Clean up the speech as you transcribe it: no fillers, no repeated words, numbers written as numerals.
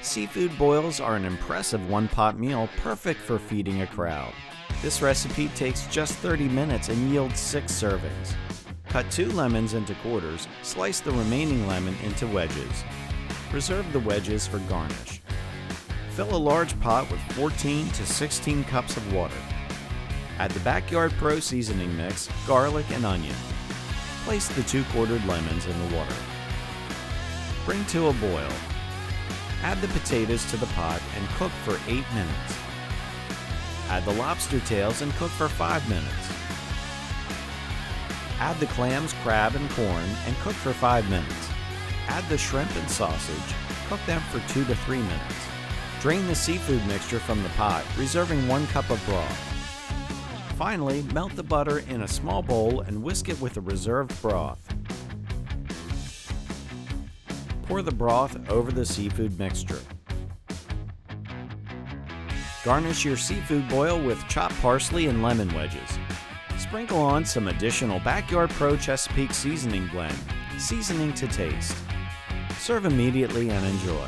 Seafood boils are an impressive one-pot meal perfect for feeding a crowd. This recipe takes just 30 minutes and yields 6 servings. Cut 2 lemons into quarters, slice the remaining lemon into wedges. Reserve the wedges for garnish. Fill a large pot with 14 to 16 cups of water. Add the Backyard Pro seasoning mix, garlic, and onion. Place the 2 quartered lemons in the water. Bring to a boil. Add the potatoes to the pot and cook for 8 minutes. Add the lobster tails and cook for 5 minutes. Add the clams, crab, and corn and cook for 5 minutes. Add the shrimp and sausage. Cook them for 2 to 3 minutes. Drain the seafood mixture from the pot, reserving 1 cup of broth. Finally, melt the butter in a small bowl and whisk it with the reserved broth. Pour the broth over the seafood mixture. Garnish your seafood boil with chopped parsley and lemon wedges. Sprinkle on some additional Backyard Pro Chesapeake seasoning blend, seasoning to taste. Serve immediately and enjoy.